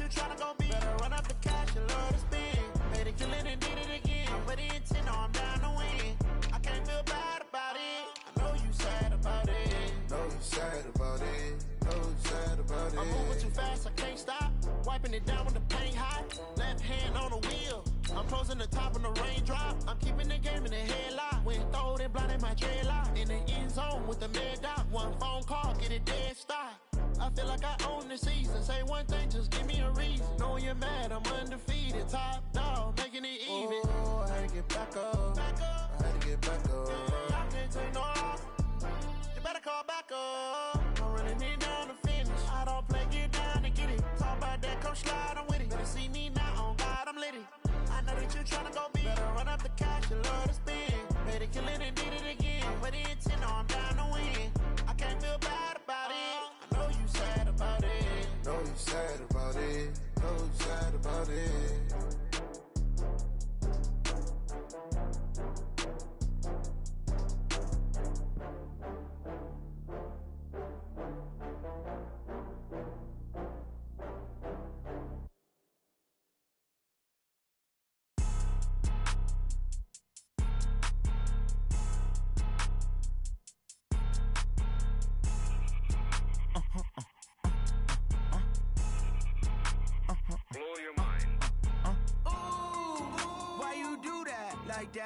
tryna go be. Better run up the cash and love to spend. Made it kill it and did it again. I'm with the intent, no, I'm down to win. I can't feel bad about it. I know you sad about it. Know you sad about it. Know you sad about it. I'm moving too fast, I can't stop. Wiping it down with the paint hot. Left hand on the wheel. I'm closing the top on the raindrop. I'm keeping the game in the headlock. Went throwed and blinded my dreadlock. In the end zone with the mad dot. One phone call, get it dead stop. I feel like I own the season. Say one thing, just give me a reason. Knowing you're mad, I'm undefeated. Top dog, making it even. Oh, I had to get back up. I had to get back up. I can't take no loss. You better call back up. I'm running it down to finish. I don't play, get down and get it. Talk about that, come slide, I'm with it. Better see me now, on God, I'm lit it. I know that you're tryna go be. Better run up the cash and love to spend. Made it kill it and did it again. But the intent, no, I'm down to win. I can't feel bad about it. I know you sad about it. Know you sad about it. Know you sad about it.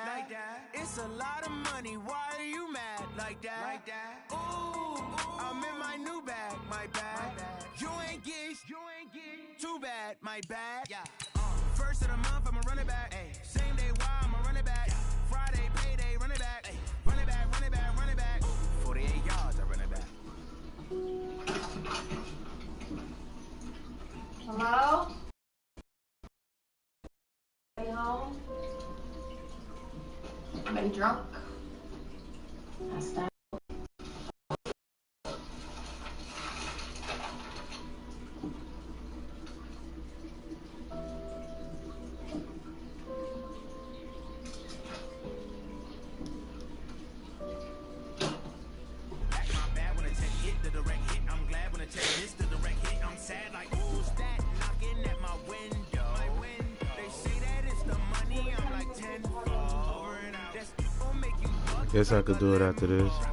Like that. It's a lot of money. Why are you mad like that? Ooh, I'm in my new bag, my bag. You ain't geese, too bad, my bag. Yeah. First of the month, I'ma run it back. Ay. Same day, why I'ma run it back. Friday, payday, run it back. Ay. Run it back, run it back, run it back. 48 yards, I run it back. Hello? Are you home? Anybody drunk? Passed out. Guess I could do it after this. Okay.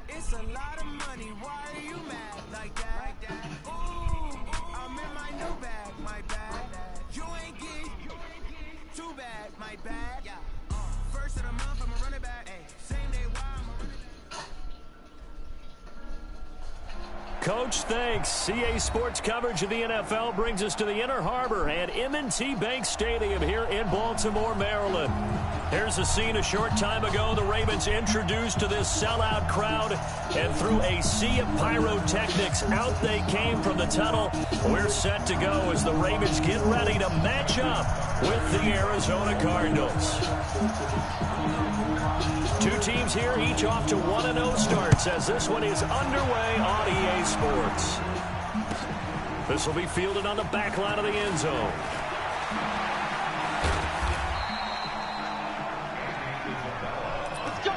It's a lot of money. Why are you mad like that? Ooh, I'm in my new bag, my bag. You ain't geek, too bad, my bag. First of the month, I'ma run it back. Same day, why I'ma run it back. Coach, thanks. CA Sports coverage of the NFL brings us to the Inner Harbor and M&T Bank Stadium here in Baltimore, Maryland. Here's a scene a short time ago. The Ravens introduced to this sellout crowd, and through a sea of pyrotechnics, out they came from the tunnel. We're set to go as the Ravens get ready to match up with the Arizona Cardinals. Two teams here, each off to 1-0 starts as this one is underway on EA Sports. This will be fielded on the back line of the end zone. Let's go!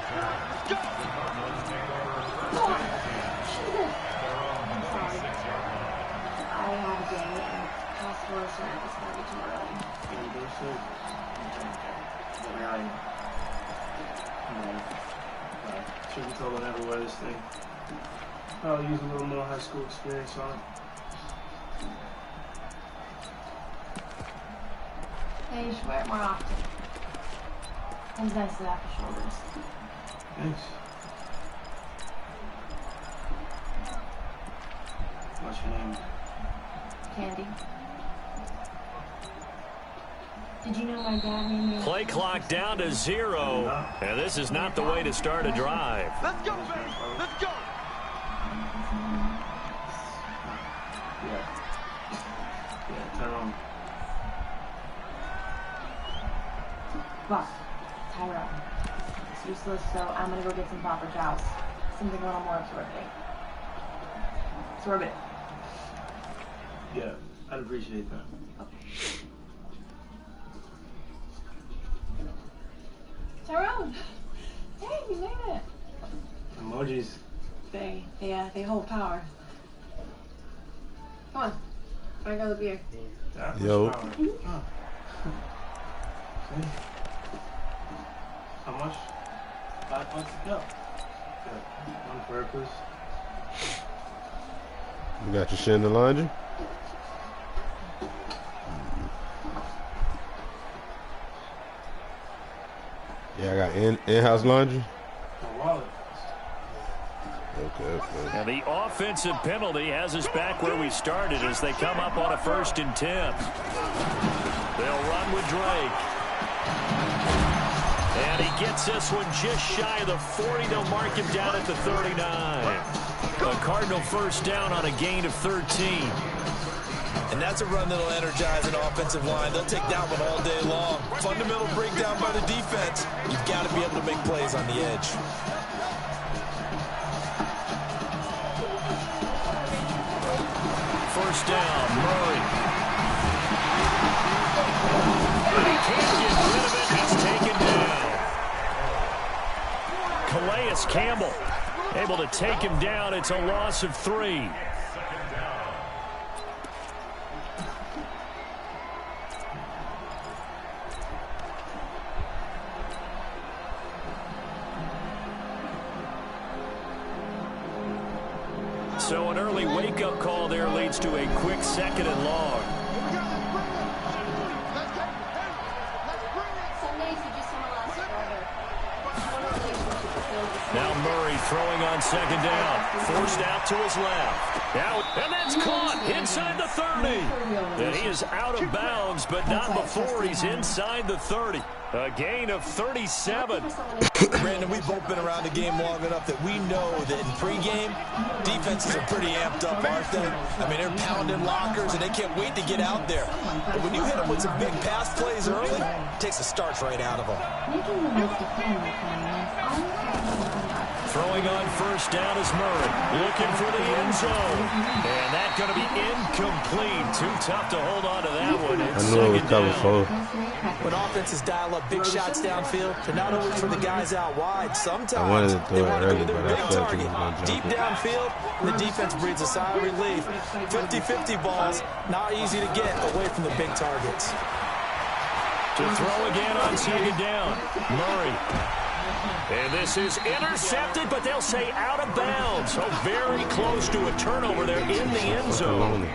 Let's go! I'm sorry. I had a day and hospital is at this party too early. Should be told I never wear this thing. I'll use a little more high school experience on it. Yeah, you should wear it more often. It's nice to have the shoulders. Thanks. What's your name? Candy. Did you know my dad named me? Play clock down to 0, and this is not the way to start a drive. Let's go, baby! Let's go! Yeah, Tyrone. Buck. Tyrone. It's useless, so I'm gonna go get some proper jobs. Something a little more absorbing. Absorb it. Yeah, I'd appreciate that. Okay. Tyrone! Hey, you made it! Emojis. They hold power. Come on. I got the beer. That Yo. much power. Huh. See? How much? $5 a cup. Got on purpose. You got your shit in the laundry? Yeah, I got in-house laundry. My wallet. Okay. And the offensive penalty has us back where we started as they come up on a 1st and 10. They'll run with Drake. And he gets this one just shy of the 40. They'll mark him down at the 39. A Cardinal 1st down on a gain of 13. And that's a run that'll energize an offensive line. They'll take that one all day long. Fundamental breakdown by the defense. You've got to be able to make plays on the edge. First down, Murray. Can't get rid of it. He's taken down. Calais Campbell able to take him down. It's a loss of 3. So an early wake-up call there leads to a quick 2nd and long. Now Murray throwing on 2nd down. Forced out to his left. Out, and that's caught inside the 30. And he is out of bounds, but not before he's inside the 30. A gain of 37. Brandon, we've both been around the game long enough that we know that in pregame, defenses are pretty amped up, aren't they? I mean, they're pounding lockers, and they can't wait to get out there. But when you hit them with some big pass plays early, it takes the starch right out of them. Throwing on 1st down is Murray. Looking for the end zone. And that's going to be incomplete. Too tough to hold on to that one. It's I knew it was cover 4. When offenses dial up big shots downfield, they're not always for the guys out wide. Sometimes they want to go to their big target. Deep downfield, the defense breathes a sigh of relief. 50-50 balls, not easy to get away from the big targets. To throw again on 2nd down. Murray. And this is intercepted, but they'll say out of bounds. So very close to a turnover there in the end zone.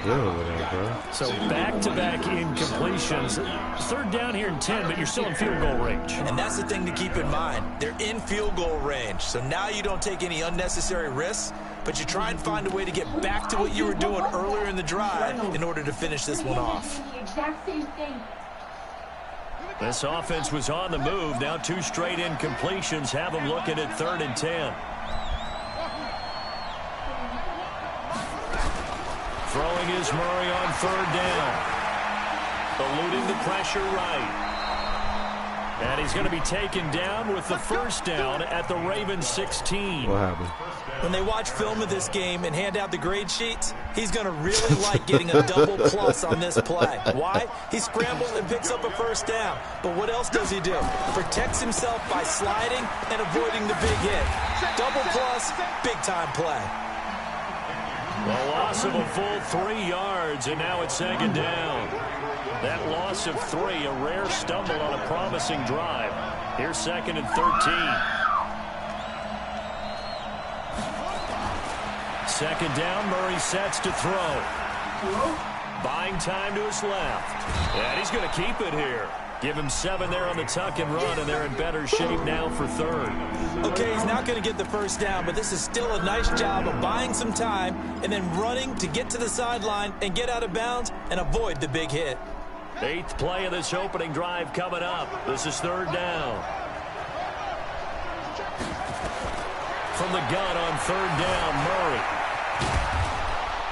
So back-to-back incompletions. 3rd down here and 10, but you're still in field goal range. And that's the thing to keep in mind. They're in field goal range. So now you don't take any unnecessary risks, but you try and find a way to get back to what you were doing earlier in the drive in order to finish this one off. This offense was on the move. Now 2 straight incompletions have them looking at 3rd and 10. Throwing is Murray on 3rd down. Eluding the pressure right. And he's going to be taken down with the 1st down at the Ravens 16. What happened? When they watch film of this game and hand out the grade sheets, he's going to really like getting a double plus on this play. Why? He scrambles and picks up a 1st down. But what else does he do? Protects himself by sliding and avoiding the big hit. Double plus, big-time play. The loss of a full 3 yards, and now it's 2nd down. That loss of 3, a rare stumble on a promising drive. Here's 2nd and 13. 2nd down, Murray sets to throw. Buying time to his left. And he's going to keep it here. Give him 7 there on the tuck and run, and they're in better shape now for 3rd. Okay, he's not going to get the 1st down, but this is still a nice job of buying some time and then running to get to the sideline and get out of bounds and avoid the big hit. 8th play of this opening drive coming up. This is 3rd down. From the gun on 3rd down, Murray.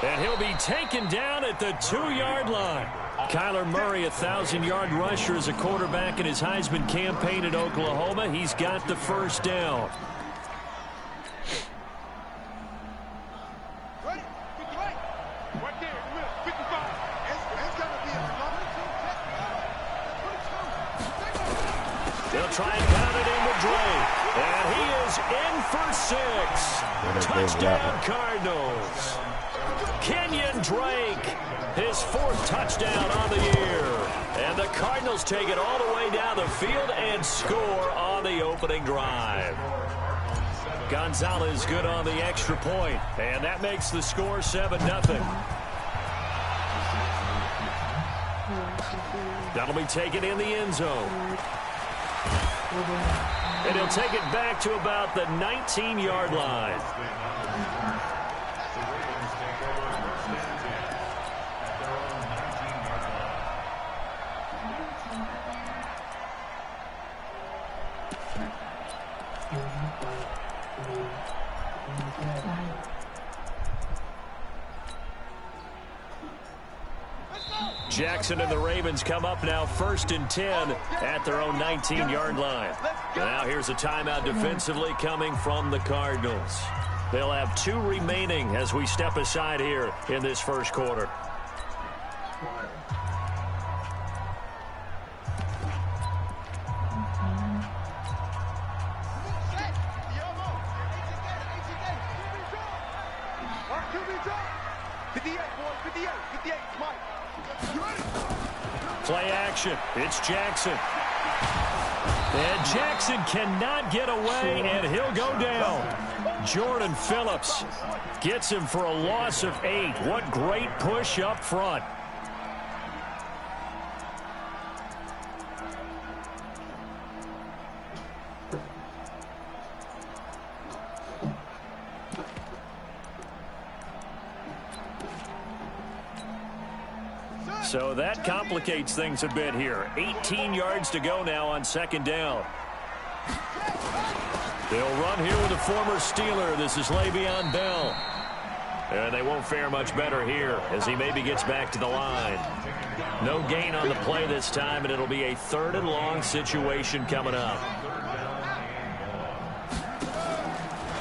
And he'll be taken down at the 2-yard line. Kyler Murray, a 1,000-yard rusher as a quarterback in his Heisman campaign at Oklahoma. He's got the 1st down. They'll try and pound it in with Drake. And he is in for 6. Touchdown, Cardinals. Kenyon Drake, his 4th touchdown on the year. And the Cardinals take it all the way down the field and score on the opening drive. Gonzalez good on the extra point, and that makes the score 7-0. That'll be taken in the end zone. And he'll take it back to about the 19-yard line. Jackson and the Ravens come up now 1st and 10 at their own 19-yard line. Now here's a timeout defensively coming from the Cardinals. They'll have 2 remaining as we step aside here in this first quarter. Play action. It's Jackson. And Jackson cannot get away, and he'll go down. Jordan Phillips gets him for a loss of 8. What great push up front. So that complicates things a bit here. 18 yards to go now on 2nd down. They'll run here with a former Steeler. This is Le'Veon Bell. And they won't fare much better here as he maybe gets back to the line. No gain on the play this time, and it'll be a 3rd and long situation coming up.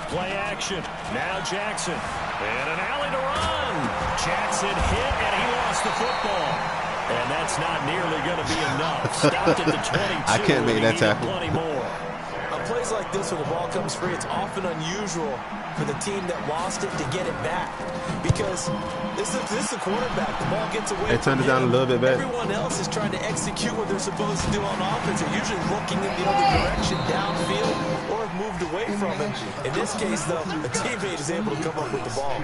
Play action. Now Jackson. And an alley to run. Jackson hit, and he lost the football. And that's not nearly going to be enough. Stopped at the 22. I can't make that tackle. Plenty more. On plays like this where the ball comes free, it's often unusual for the team that lost it to get it back. Because this is a quarterback. The ball gets away. They turned it down a little bit back. Everyone else is trying to execute what they're supposed to do on offense. They're usually looking in the other direction, downfield, or have moved away from it. In this case, though, a teammate is able to come up with the ball.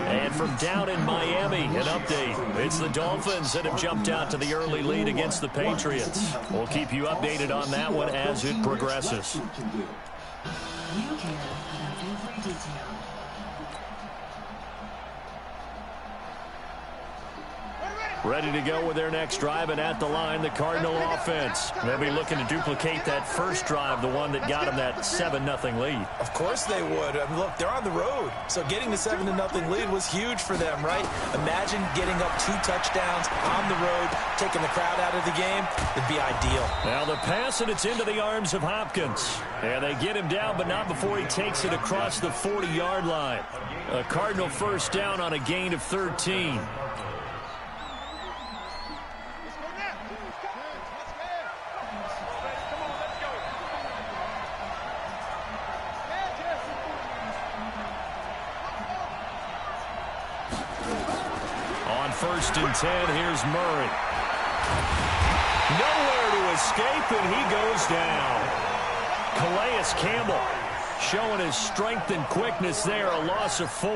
And from down in Miami, an update. It's the Dolphins that have jumped out to the early lead against the Patriots. We'll keep you updated on that one as it progresses. You care about every detail. Ready to go with their next drive, and at the line, the Cardinal offense. They'll be looking to duplicate that first drive, the one that got them that 7-0 lead. Of course they would. I mean, look, they're on the road. So getting the 7-0 lead was huge for them, right? Imagine getting up 2 touchdowns on the road, taking the crowd out of the game. It'd be ideal. Now the pass, and it's into the arms of Hopkins. And they get him down, but not before he takes it across the 40-yard line. A Cardinal first down on a gain of 13. On 1st and 10, here's Murray. Nowhere to escape, and he goes down. Calais Campbell showing his strength and quickness there, a loss of 4.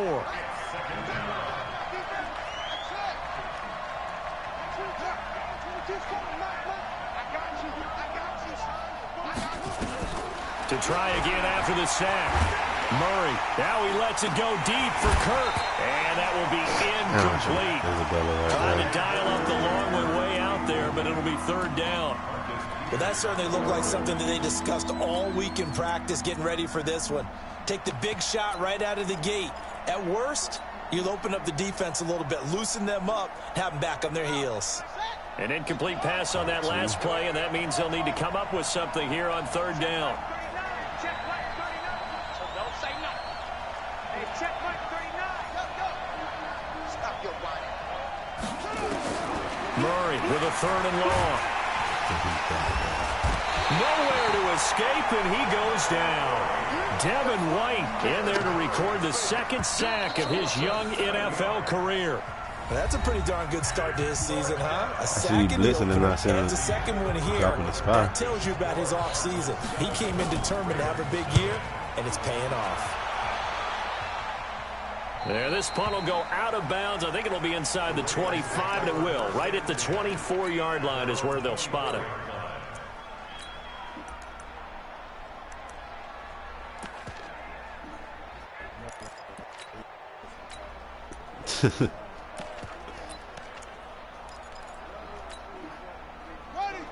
To try again after the sack. Murray, now he lets it go deep for Kirk, and that will be incomplete. Trying to dial up the long one way out there, but it'll be 3rd down. Well, that certainly looked like something that they discussed all week in practice, getting ready for this one. Take the big shot right out of the gate. At worst, you'll open up the defense a little bit, loosen them up, have them back on their heels. An incomplete pass on that last play, and that means they'll need to come up with something here on 3rd down. Murray with a 3rd and long. Nowhere to escape, and he goes down. Devin White in there to record the second sack of his young NFL career. That's a pretty darn good start to his season, huh? A see sack in the blitzing and not seeing That's a second one here. dropping the spy. That tells you about his offseason. He came in determined to have a big year, and it's paying off. There, this punt will go out of bounds. I think it'll be inside the 25, and it will. Right at the 24-yard line is where they'll spot it.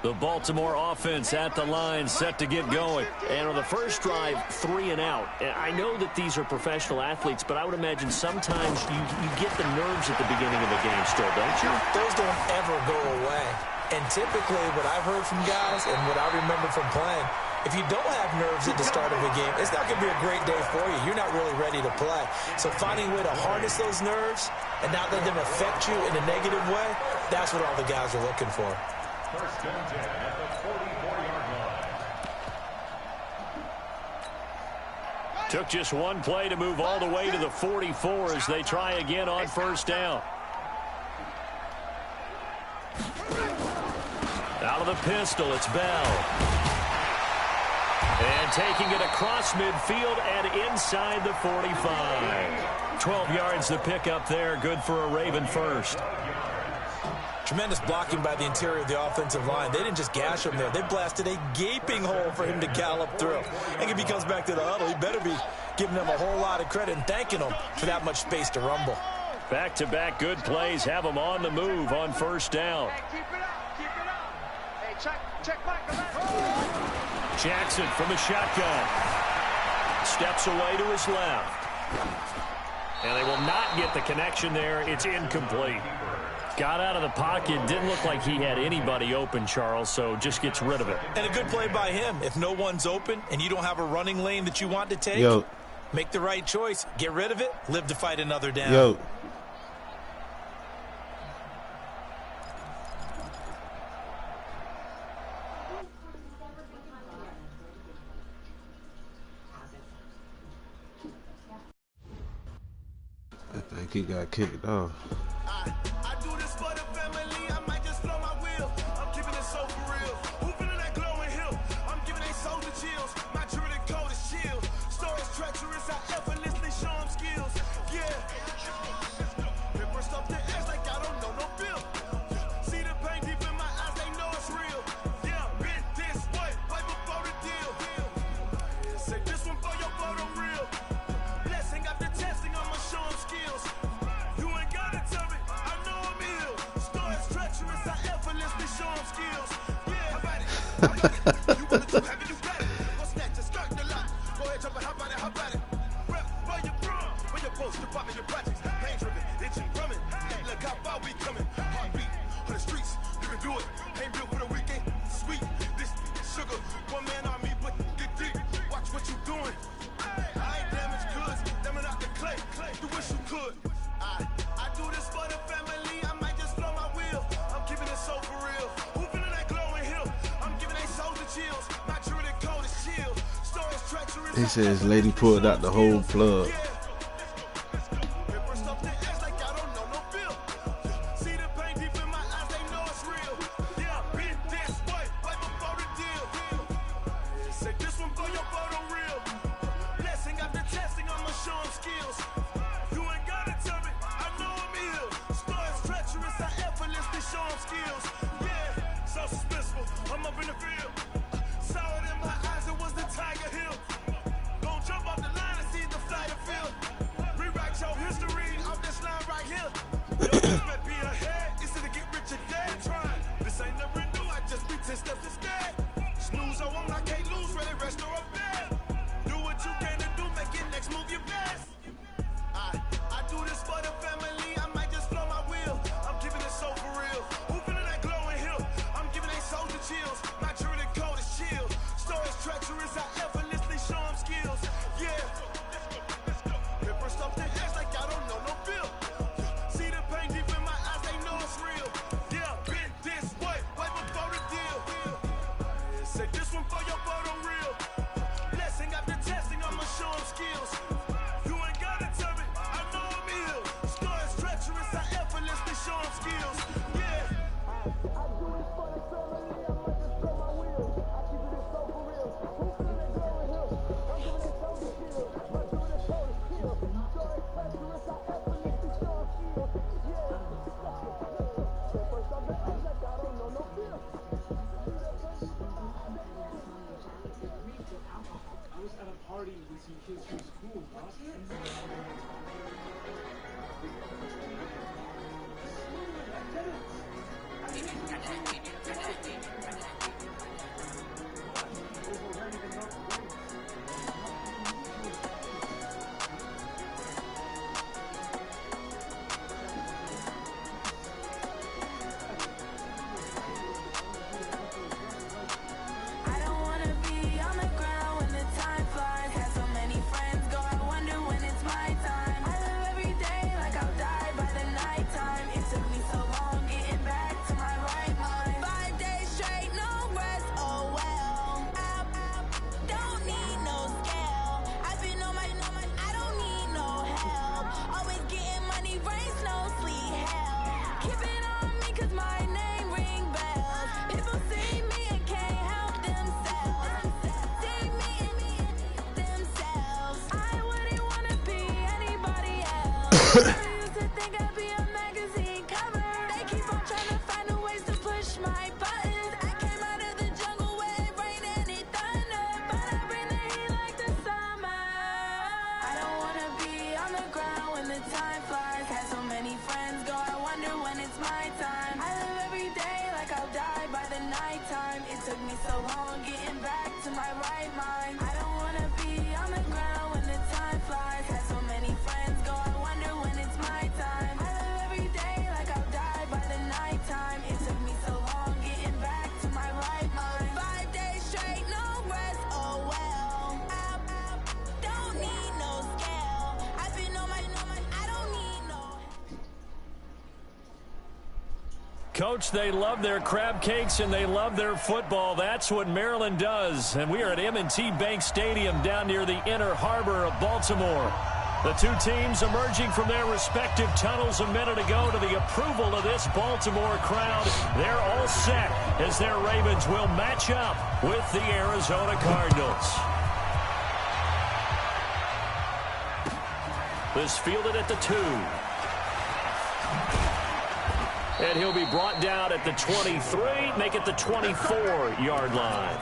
The Baltimore offense at the line, set to get going. And on the first drive, 3 and out. I know that these are professional athletes, but I would imagine sometimes you get the nerves at the beginning of the game still, don't you? Those don't ever go away. And typically what I've heard from guys and what I remember from playing, if you don't have nerves at the start of a game, it's not going to be a great day for you. You're not really ready to play. So finding a way to harness those nerves and not let them affect you in a negative way, that's what all the guys are looking for. First down at the 44-yard line. Took just one play to move all the way to the 44 as they try again on first down. Out of the pistol, it's Bell. And taking it across midfield and inside the 45. 12 yards to pick up there. Good for a Raven first. Tremendous blocking by the interior of the offensive line. They didn't just gash him there. They blasted a gaping hole for him to gallop through. And if he comes back to the huddle, he better be giving them a whole lot of credit and thanking them for that much space to rumble. Back-to-back good plays have them on the move on first down. Keep it up, keep it up. Hey, check Michael. Jackson from the shotgun. Steps away to his left. And they will not get the connection there. It's incomplete. Got out of the pocket. Didn't look like he had anybody open, Charles, so just gets rid of it. And a good play by him. If no one's open and you don't have a running lane that you want to take, make the right choice. Get rid of it. Live to fight another down. I think he got kicked off. I do this for the family. I might just blow my wheel. I'm keeping it so for real. Hooping in that glowing hill. I'm giving they soul the chills. My jewelry code is chill. Stories treacherous. I effortlessly show them skills. Yeah. Paper stuff the edge like I don't know no bill. See the pain deep in my eyes. They know it's real. Yeah, been this way right before the deal. Say this one for your photo real. Blessing after testing. I'ma show them skills. You ain't gotta tell me. I know I'm ill. Stories treacherous. I effortlessly show them skills. Yeah, how about it? How about it? You wanna do heavy, you got it. Go snatch and skirt the lot. Go ahead, jump it. How about it? How about it? Rep where you from? Where you post? You popping your projects. Pain driven, itching, drumming. Hey, look how far we coming. Heartbeat for the streets. You can do it. Ain't built for the weekend. Sweet. This sugar. One man on me, but get deep. Watch what you doing. I ain't damaged goods. Damn it out the clay. You wish you could. I do this for the family. I might just blow my wheel. I'm keeping it so for real. Hooping in that glowing hill. I'm giving they soul the chills. My jewelry code is chill. Stories treacherous. He says lady pulled out the whole plug. Paper stuff the edge like I don't know no bill. See the pain deep in my eyes. They know it's real. Yeah, been this way right before the deal. Say this one for your photo real. Blessing after testing. I'ma show them skills. You ain't gotta tell me. I know I'm ill. Stories treacherous. I effortlessly show them skills. Yeah, so suspenseful. I'm up in the field. Saw it in my eyes. It was the Tiger Hill. Gon' jump off the line and see the fly the field. my time. I live every day like I'll die by the nighttime. It took me so long getting back to my right mind. I don't wanna be on the ground when the time flies. Had so many friends go, I wonder when it's my time. I live every day like I'll die by the nighttime. It took me so long getting back to my right mind. 5 days straight, no rest, oh well. I don't need no scale. I've been on my, I don't need no. Coach, they love their crab cakes and they love their football. That's what Maryland does. And we are at M&T Bank Stadium down near the Inner Harbor of Baltimore. The two teams emerging from their respective tunnels a minute ago to the approval of this Baltimore crowd. They're all set as their Ravens will match up with the Arizona Cardinals. This fielded at the 2. And he'll be brought down at the 23, make it the 24-yard line.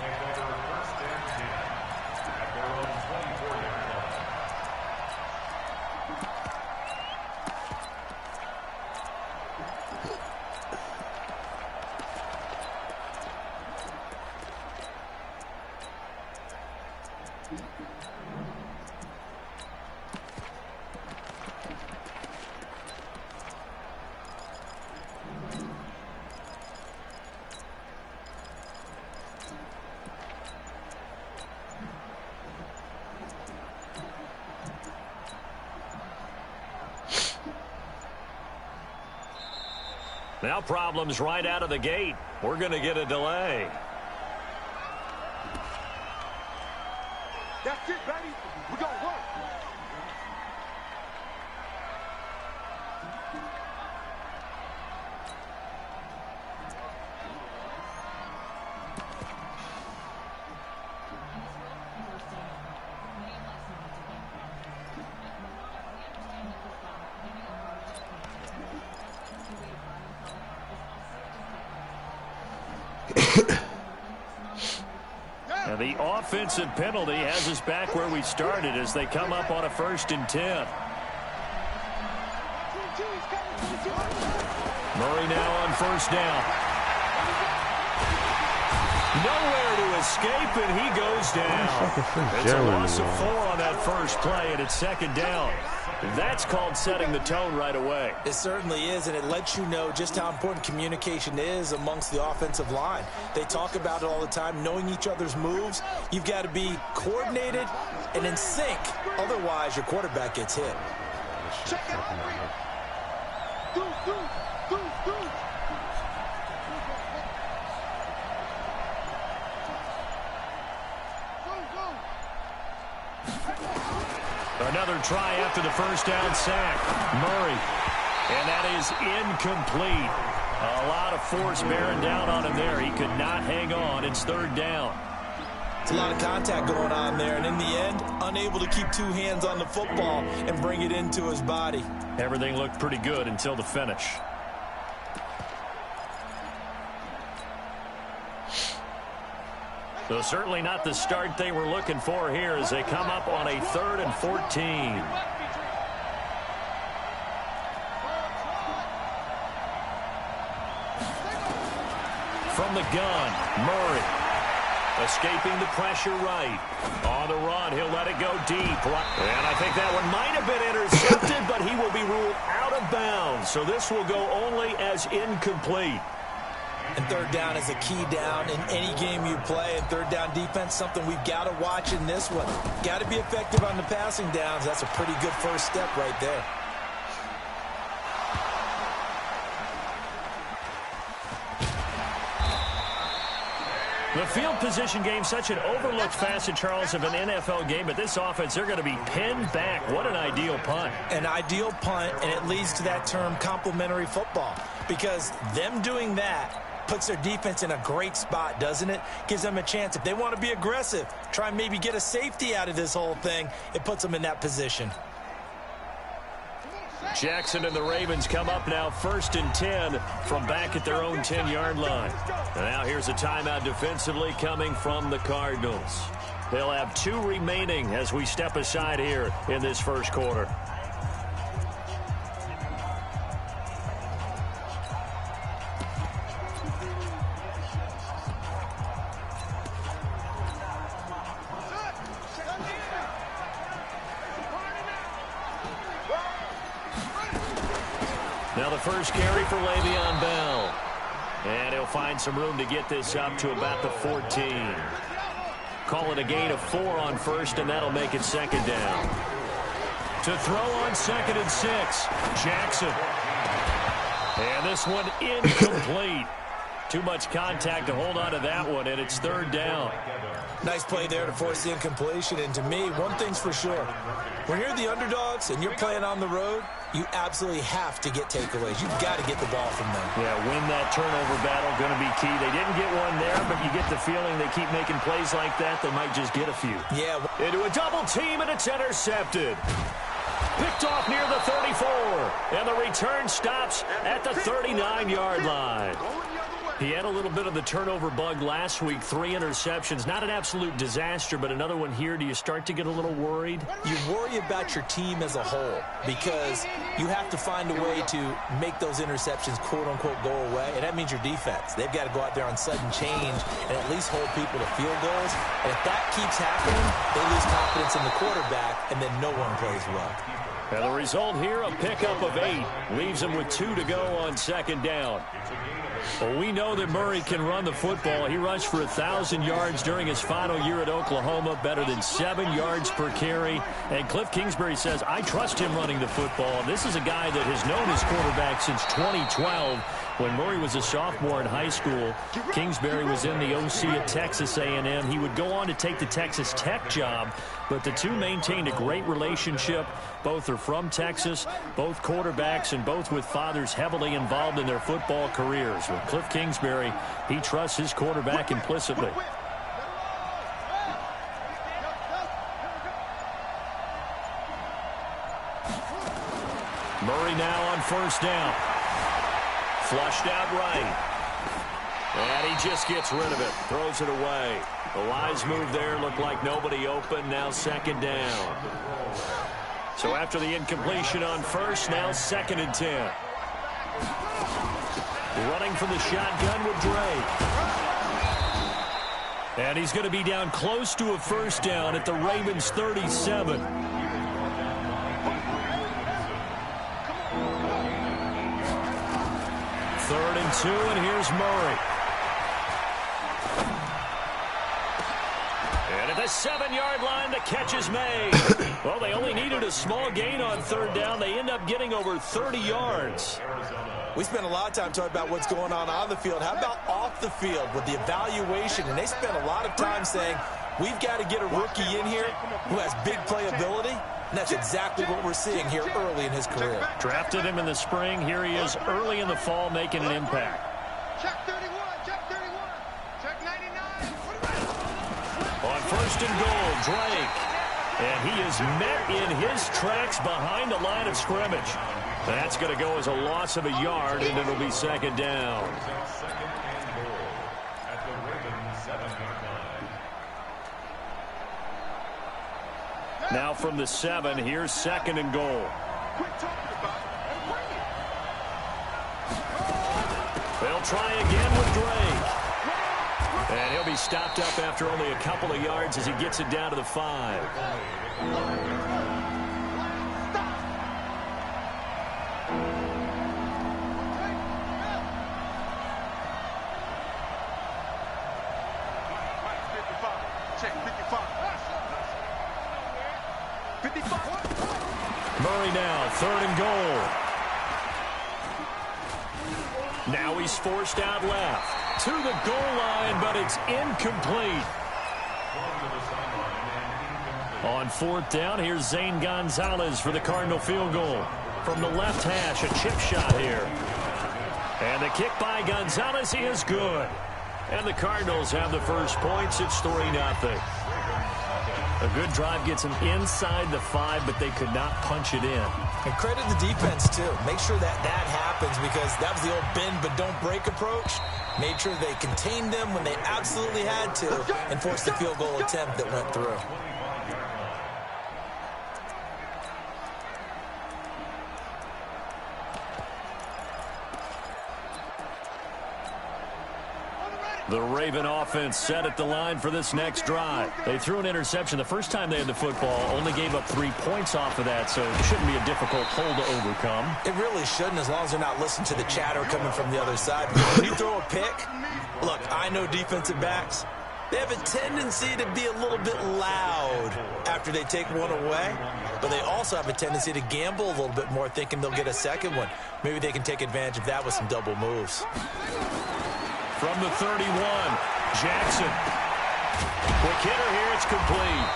Now problems right out of the gate. We're going to get a delay. That's it, baby. We're going to work. And the offensive penalty has us back where we started as they come up on a 1st and 10. Murray now on 1st down. Nowhere to escape, and he goes down. It's a loss of 4 on that first play, and it's 2nd down. That's called setting the tone right away. It certainly is, and it lets you know just how important communication is amongst the offensive line. They talk about it all the time, knowing each other's moves. You've got to be coordinated and in sync. Otherwise, your quarterback gets hit. Check it out. Another try after the 1st down sack. Murray. And that is incomplete. A lot of force bearing down on him there. He could not hang on. It's 3rd down. It's a lot of contact going on there, and in the end, unable to keep 2 hands on the football and bring it into his body. Everything looked pretty good until the finish. So certainly not the start they were looking for here as they come up on a 3rd and 14. From the gun, Murray. Escaping the pressure right. On the run, he'll let it go deep. And I think that one might have been intercepted, but he will be ruled out of bounds. So this will go only as incomplete. And 3rd down is a key down in any game you play. And 3rd down defense, something we've got to watch in this one. Got to be effective on the passing downs. That's a pretty good first step right there. The field position game, such an overlooked facet, Charles, of an NFL game. But this offense, they're going to be pinned back. What an ideal punt. An ideal punt, and it leads to that term complementary football. Because them doing that puts their defense in a great spot, doesn't it? Gives them a chance. If they want to be aggressive, try and maybe get a safety out of this whole thing, it puts them in that position. Jackson and the Ravens come up now 1st and 10 from back at their own 10-yard line. And now here's a timeout defensively coming from the Cardinals. They'll have 2 remaining as we step aside here in this first quarter. Now the first carry for Le'Veon Bell. And he'll find some room to get this up to about the 14. Call it a gain of 4 on first, and that'll make it second down. To throw on 2nd and 6, Jackson. And this one incomplete. Too much contact to hold on to that one, and it's 3rd down. Nice play there to force the incompletion. And to me, one thing's for sure. When you're the underdogs and you're playing on the road, you absolutely have to get takeaways. You've got to get the ball from them. Yeah, win that turnover battle, going to be key. They didn't get one there, but you get the feeling they keep making plays like that, they might just get a few. Yeah. Into a double team, and it's intercepted. Picked off near the 34, and the return stops at the 39-yard line. He had a little bit of the turnover bug last week, 3 interceptions. Not an absolute disaster, but another one here. Do you start to get a little worried? You worry about your team as a whole because you have to find a way to make those interceptions, quote-unquote, go away, and that means your defense. They've got to go out there on sudden change and at least hold people to field goals. And if that keeps happening, they lose confidence in the quarterback, and then no one plays well. And the result here, a pickup of 8. Leaves him with 2 to go on 2nd down. Well, we know that Murray can run the football. He rushed for 1,000 yards during his final year at Oklahoma, better than 7 yards per carry. And Cliff Kingsbury says, I trust him running the football. This is a guy that has known his quarterback since 2012 when Murray was a sophomore in high school. Kingsbury was in the OC at Texas A&M. He would go on to take the Texas Tech job, but the two maintained a great relationship. Both are from Texas, both quarterbacks, and both with fathers heavily involved in their football careers. With Cliff Kingsbury, he trusts his quarterback implicitly. Murray now on 1st down. Flushed out right. And he just gets rid of it. Throws it away. The wise move there. Looked like nobody open. Now 2nd down. So after the incompletion on 1st, now 2nd and 10. Running from the shotgun with Drake. And he's going to be down close to a 1st down at the Ravens' 37. Third and 2, and here's Murray. And at the 7-yard line, the catch is made. Well, they only needed a small gain on 3rd down. They end up getting over 30 yards. We spent a lot of time talking about what's going on the field. How about off the field with the evaluation? And they spent a lot of time saying, we've got to get a rookie in here who has big playability. And that's exactly what we're seeing here early in his career. Drafted him in the spring. Here he is early in the fall making an impact. Check 31, check 31, check 99. On 1st and goal, Drake. And he is met in his tracks behind the line of scrimmage. That's going to go as a loss of a yard, and it'll be 2nd down. Now from the 7, here's 2nd and goal. They'll try again with Drake. And he'll be stopped up after only a couple of yards as he gets it down to the 5. Murray now, 3rd and goal. Now he's forced out left to the goal line, but it's incomplete. On 4th down, here's Zane Gonzalez for the Cardinal field goal. From the left hash, a chip shot here. And the kick by Gonzalez is good. And the Cardinals have the first points. It's 3-0. A good drive gets them inside the 5, but they could not punch it in. And credit the defense, too. Make sure that happens because that was the old bend but don't break approach. Made sure they contained them when they absolutely had to and forced the field goal attempt that went through. On the ready. The Raven offense set at the line for this next drive. They threw an interception the first time they had the football, only gave up 3 points off of that, so it shouldn't be a difficult hole to overcome. It really shouldn't, as long as they're not listening to the chatter coming from the other side. Because when you throw a pick, look, I know defensive backs, they have a tendency to be a little bit loud after they take one away, but they also have a tendency to gamble a little bit more, thinking they'll get a second one. Maybe they can take advantage of that with some double moves. From the 31, Jackson. Quick hitter here, it's complete.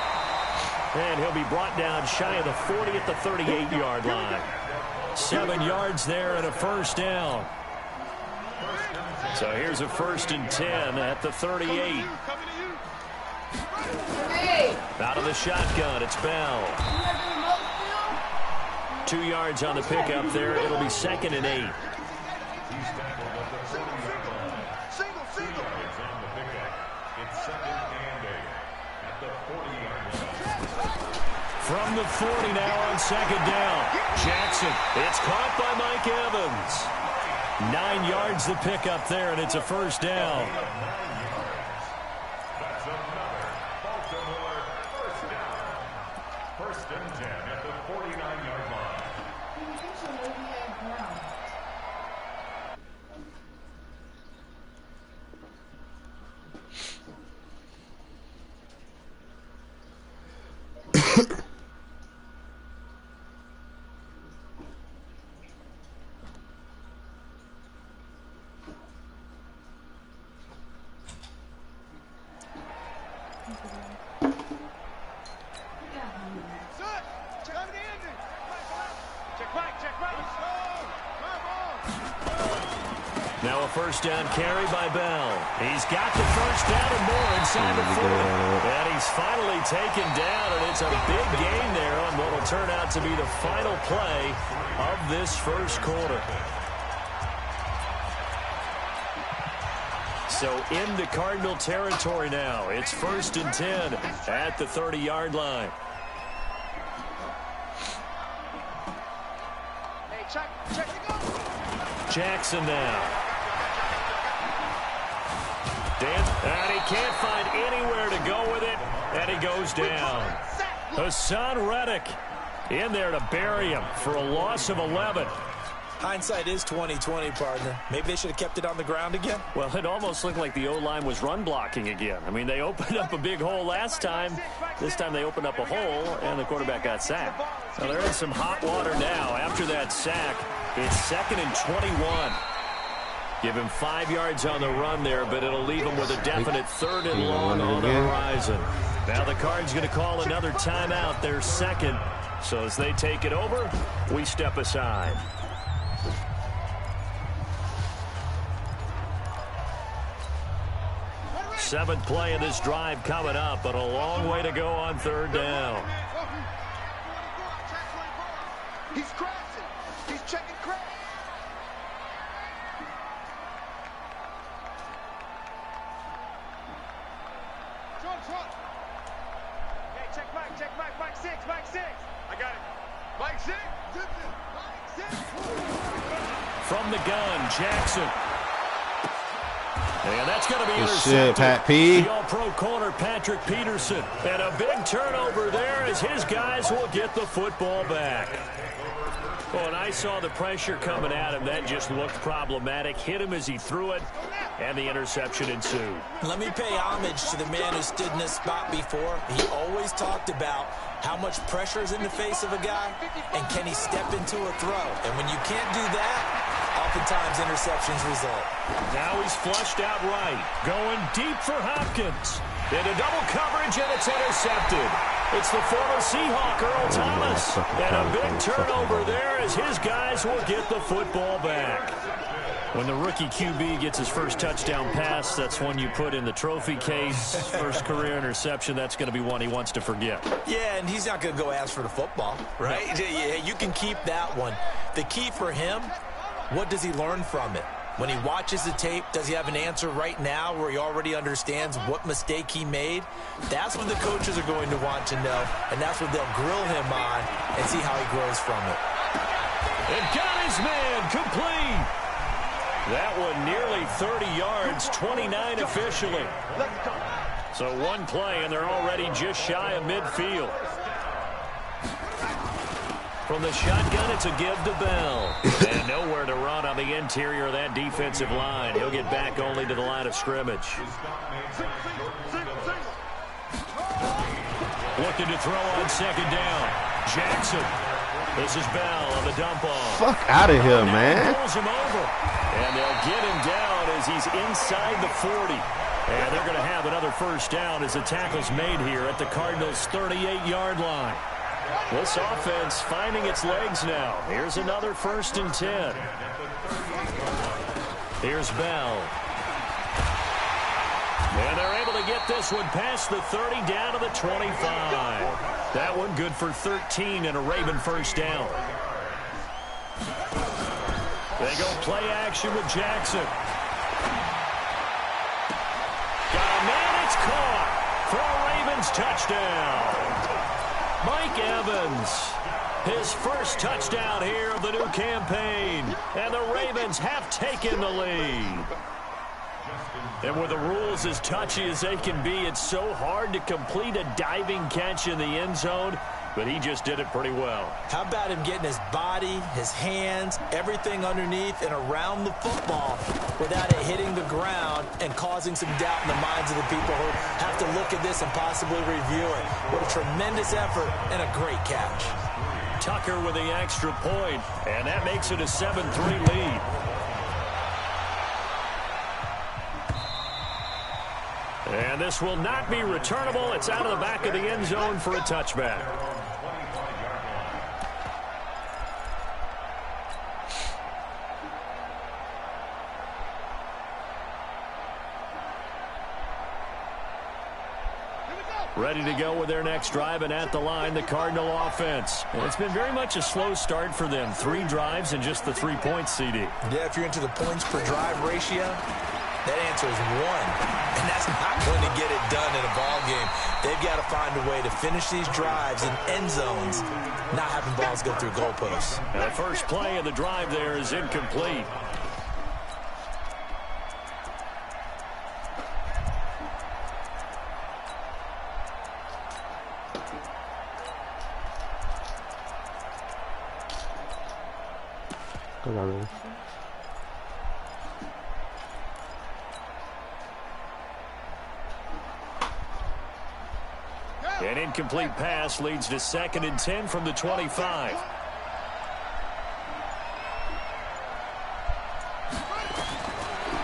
And he'll be brought down shy of the 40 at the 38-yard line. 7 yards there and a first down. So here's a 1st and 10 at the 38. Out of the shotgun, it's Bell. 2 yards on the pickup there. It'll be 2nd and 8. From the 40 now on 2nd down. Jackson. It's caught by Mike Evans. 9 yards the pickup there, and it's a first down. That's another Baltimore first down. 1st and 10 at the 49-yard line. Now a first down carry by Bell. He's got the first down and more inside the 40. And he's finally taken down, and it's a big gain there on what will turn out to be the final play of this first quarter. So into Cardinal territory now. It's 1st and 10 at the 30-yard line. Jackson now. And he can't find anywhere to go with it, and he goes down. Hassan Reddick in there to bury him for a loss of 11. Hindsight is 20/20, partner. Maybe they should have kept it on the ground again. Well, it almost looked like the O-line was run blocking again. I mean, they opened up a big hole last time. This time they opened up a hole, and the quarterback got sacked. So they're in some hot water now after that sack. It's 2nd and 21. Give him 5 yards on the run there, but it'll leave him with a definite 3rd and long on the horizon. Now the Cards going to call another timeout, their 2nd. So as they take it over, we step aside. Seventh play of this drive coming up, but a long way to go on 3rd down. He's crashing. He's checking crash. Hey, check Mike 6. I got it. Mike 6. From the gun, Jackson. And that's going to be intercepted. Shit, Pat P. The all-pro corner, Patrick Peterson. And a big turnover there as his guys will get the football back. Well, and I saw the pressure coming at him. That just looked problematic. Hit him as he threw it, and the interception ensued. Let me pay homage to the man who stood in this spot before. He always talked about how much pressure is in the face of a guy, and can he step into a throw. And when you can't do that, oftentimes interceptions result. Now he's flushed out right. Going deep for Hopkins. Into double coverage, and it's intercepted. It's the former Seahawk, Earl Thomas. And a big turnover there as his guys will get the football back. When the rookie QB gets his first touchdown pass, that's one you put in the trophy case. First career interception, that's going to be one he wants to forget. Yeah, and he's not going to go ask for the football, right? Yeah, you can keep that one. The key for him, what does he learn from it? When he watches the tape, does he have an answer right now where he already understands what mistake he made? That's what the coaches are going to want to know, and that's what they'll grill him on and see how he grows from it. And got his man complete. That one nearly 30 yards, 29 officially. So one play, and they're already just shy of midfield. From the shotgun, it's a give to Bell. And nowhere to run on the interior of that defensive line. He'll get back only to the line of scrimmage. Looking to throw on second down. Jackson. This is Bell on the dump off. Fuck out of here, man. Pulls him over. And they'll get him down as he's inside the 40. And they're going to have another first down as the tackle's made here at the Cardinals' 38-yard line. This offense finding its legs now. Here's another 1st and 10. Here's Bell. And they're able to get this one past the 30 down to the 25. That one good for 13 and a Raven first down. They go play action with Jackson. Got a man, it's caught for a Ravens touchdown. Mike Evans, his first touchdown here of the new campaign. And the Ravens have taken the lead. And with the rules as touchy as they can be, it's so hard to complete a diving catch in the end zone, but he just did it pretty well. How about him getting his body, his hands, everything underneath and around the football without it hitting the ground and causing some doubt in the minds of the people who have to look at this and possibly review it. What a tremendous effort and a great catch. Tucker with the extra point, and that makes it a 7-3 lead. And this will not be returnable. It's out of the back of the end zone for a touchback. Ready to go with their next drive, and at the line, the Cardinal offense. And it's been very much a slow start for them. 3 drives and just the 3 points, CD. Yeah, if you're into the points per drive ratio, that answer is 1. And that's not going to get it done in a ball game. They've got to find a way to finish these drives in end zones, not having balls go through goalposts. And the first play of the drive there is incomplete. Go on, man. An incomplete pass leads to 2nd and 10 from the 25.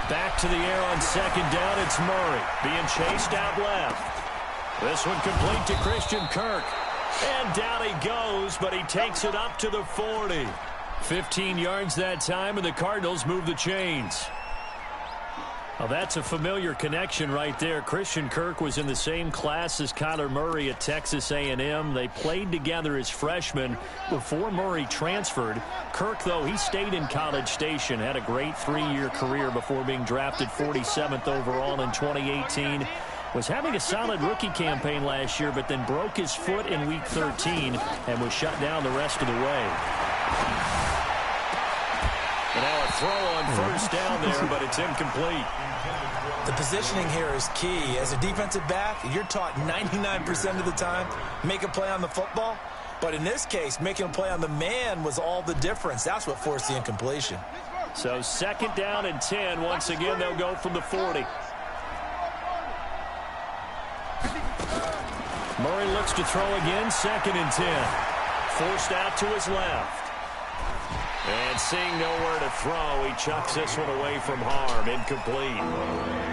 Back to the air on 2nd down. It's Murray being chased out left. This one complete to Christian Kirk. And down he goes, but he takes it up to the 40. 15 yards that time, and the Cardinals move the chains. Well, that's a familiar connection right there. Christian Kirk was in the same class as Kyler Murray at Texas A&M. They played together as freshmen before Murray transferred. Kirk, though, he stayed in College Station, had a great 3-year career before being drafted 47th overall in 2018. Was having a solid rookie campaign last year, but then broke his foot in Week 13 and was shut down the rest of the way. And now a throw on first down there, but it's incomplete. The positioning here is key. As a defensive back, you're taught 99% of the time, make a play on the football. But in this case, making a play on the man was all the difference. That's what forced the incompletion. So 2nd down and 10. Once again, they'll go from the 40. Murray looks to throw again, 2nd and 10. Forced out to his left. And seeing nowhere to throw, he chucks this one away from harm. Incomplete.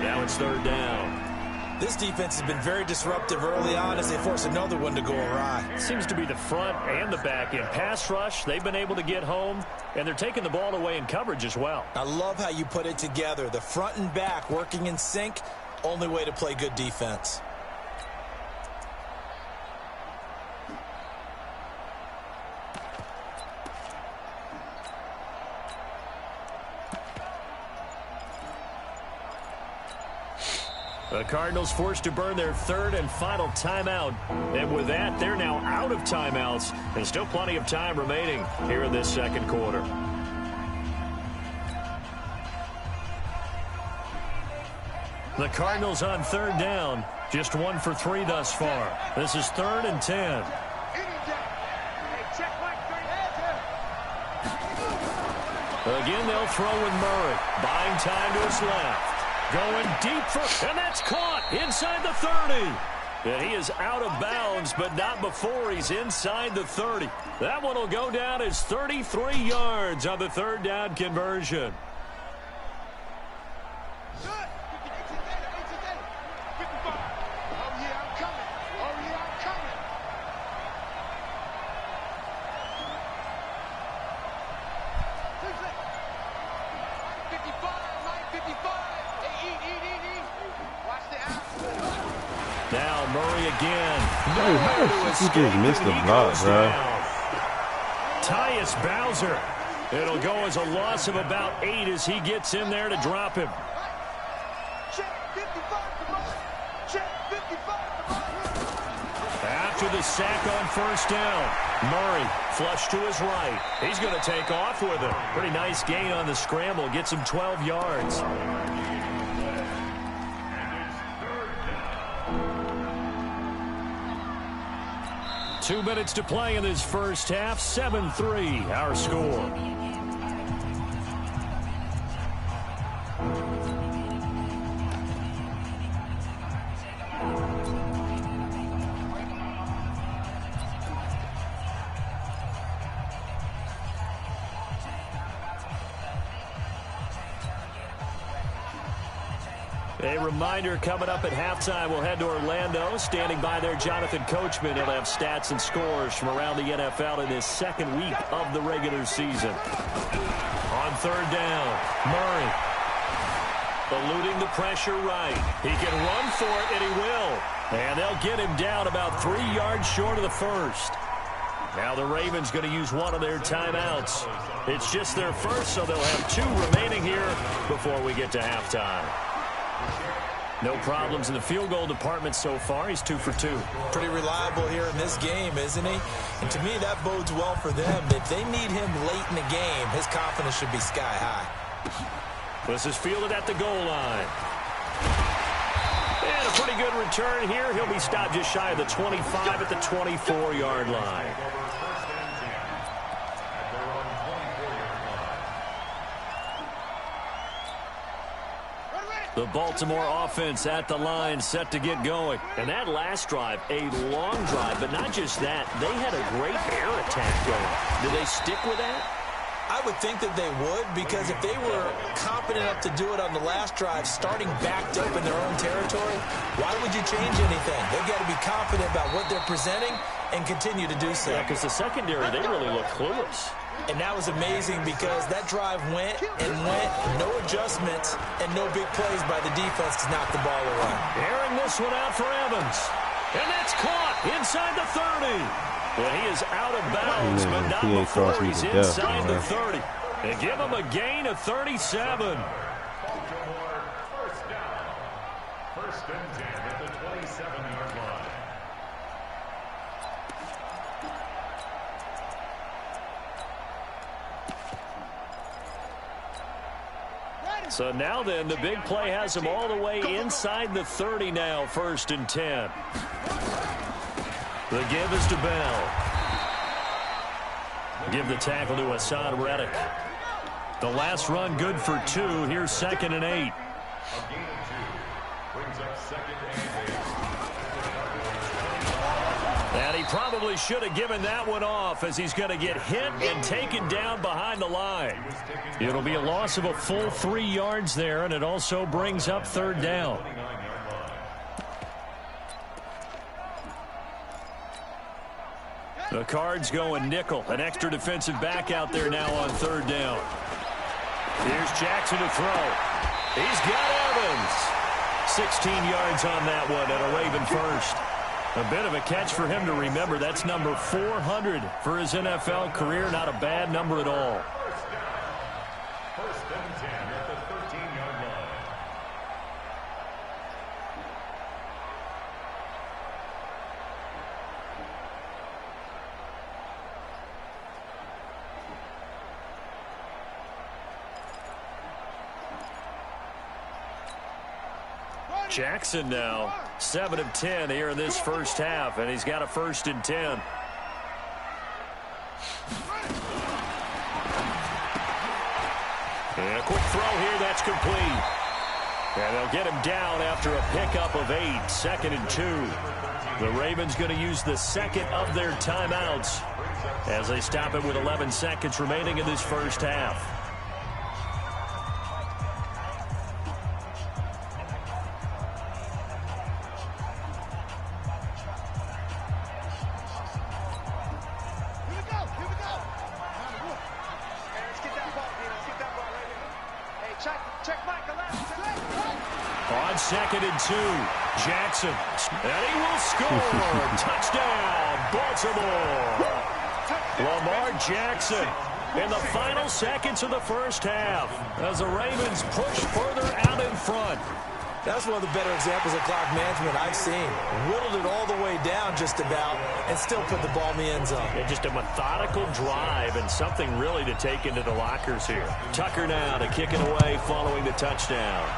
Now it's 3rd down. This defense has been very disruptive early on as they force another one to go awry. Seems to be the front and the back end. Pass rush, they've been able to get home, and they're taking the ball away in coverage as well. I love how you put it together. The front and back working in sync, only way to play good defense. The Cardinals forced to burn their 3rd and final timeout. And with that, they're now out of timeouts. And still plenty of time remaining here in this 2nd quarter. The Cardinals on third down. Just 1 for 3 thus far. This is 3rd and 10. Again, they'll throw with Murray. Buying time to his left. Going deep for, and that's caught inside the 30. And he is out of bounds, but not before he's inside the 30. That one will go down as 33 yards on the 3rd down conversion. Now Murray again. He just missed the block, bro. Tyus Bowser. It'll go as a loss of about 8 as he gets in there to drop him. After the sack on 1st down, Murray flush to his right. He's going to take off with it. Pretty nice gain on the scramble. Gets him 12 yards. 2 minutes to play in this first half. 7-3, our score. A reminder, coming up at halftime, we'll head to Orlando. Standing by there, Jonathan Coachman. He'll have stats and scores from around the NFL in this 2nd week of the regular season. On 3rd down, Murray eluding the pressure right. He can run for it, and he will. And they'll get him down about 3 yards short of the 1st. Now the Ravens going to use one of their timeouts. It's just their first, so they'll have 2 remaining here before we get to halftime. No problems in the field goal department so far. He's 2 for 2. Pretty reliable here in this game, isn't he? And to me, that bodes well for them. If they need him late in the game, his confidence should be sky high. This is fielded at the goal line. And a pretty good return here. He'll be stopped just shy of the 25 at the 24-yard line. The Baltimore offense at the line, set to get going. And that last drive, a long drive, but not just that. They had a great air attack going. Do they stick with that? I would think that they would, because if they were competent enough to do it on the last drive, starting backed up in their own territory, why would you change anything? They've got to be confident about what they're presenting and continue to do so. Yeah, because the secondary, they really look clueless. And that was amazing because that drive went and went, no adjustments, and no big plays by the defense to knock the ball away. Airing this one out for Evans. And that's caught inside the 30. Well, he is out of bounds, but not before he's inside the 30. They give him a gain of 37. Baltimore, 1st down. 1st and 10 at the 27-yard line. So now then, the big play has him all the way inside the 30 now, 1st and 10. The give is to Bell. Give the tackle to Hassan Reddick. The last run good for 2. Here's 2nd and 8. A gain of 2 brings up 2nd and 8. And he probably should have given that one off, as he's going to get hit and taken down behind the line. It'll be a loss of a full 3 yards there, and it also brings up 3rd down. The Cards going nickel. An extra defensive back out there now on 3rd down. Here's Jackson to throw. He's got Evans. 16 yards on that one at a Raven first. A bit of a catch for him to remember. That's number 400 for his NFL career. Not a bad number at all. 1st and 10 at the 13-yard line. Jackson now 7 of 10 here in this first half, and he's got a 1st and 10. And a quick throw here, that's complete. And they'll get him down after a pickup of 8, 2nd and 2. The Ravens going to use the second of their timeouts as they stop it with 11 seconds remaining in this first half. On 2nd and 2, Jackson, and he will score. Touchdown, Baltimore. Lamar Jackson in the final seconds of the first half as the Ravens push further out in front. That's one of the better examples of clock management I've seen. Whittled it all the way down just about and still put the ball in the end zone. Yeah, just a methodical drive and something really to take into the lockers here. Tucker now to kick it away following the touchdown.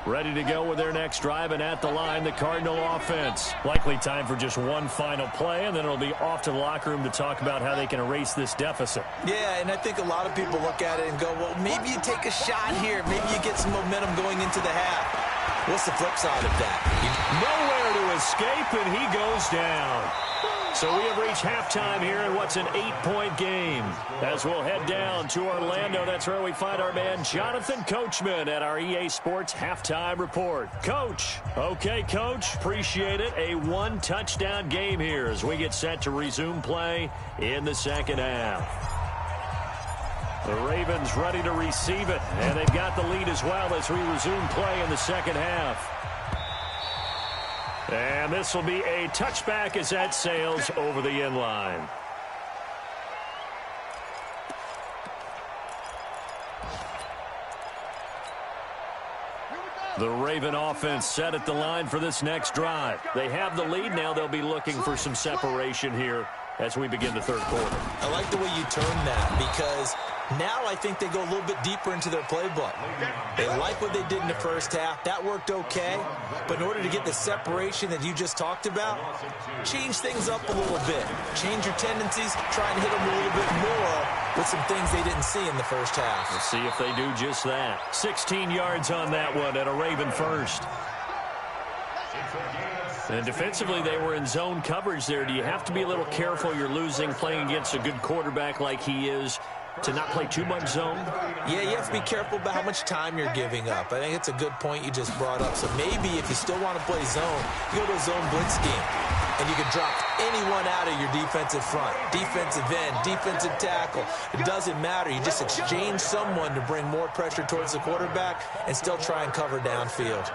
Ready to go with their next drive, and at the line, the Cardinal offense. Likely time for just one final play, and then it'll be off to the locker room to talk about how they can erase this deficit. Yeah, and I think a lot of people look at it and go, well, maybe you take a shot here. Maybe you get some momentum going into the half. What's the flip side of that? Nowhere to escape, and he goes down. So we have reached halftime here in what's an 8-point game. As we'll head down to Orlando, that's where we find our man Jonathan Coachman at our EA Sports Halftime Report. Coach. Okay, Coach. Appreciate it. A 1-touchdown game here as we get set to resume play in the second half. The Ravens ready to receive it, and they've got the lead as well as we resume play in the second half. And this will be a touchback as that sails over the end line. The Raven offense set at the line for this next drive. They have the lead now. They'll be looking for some separation here as we begin the third quarter. I like the way you turn that because now I think they go a little bit deeper into their playbook. They like what they did in the first half. That worked okay. But in order to get the separation that you just talked about, change things up a little bit. Change your tendencies. Try and hit them a little bit more with some things they didn't see in the first half. We'll see if they do just that. 16 yards on that one and a Raven first. And defensively, they were in zone coverage there. Do you have to be a little careful? You're losing playing against a good quarterback like he is to not play too much zone? Yeah, you have to be careful about how much time you're giving up. I think it's a good point you just brought up. So maybe if you still want to play zone, you go to a zone blitz scheme. And you can drop anyone out of your defensive front, defensive end, defensive tackle. It doesn't matter. You just exchange someone to bring more pressure towards the quarterback and still try and cover downfield.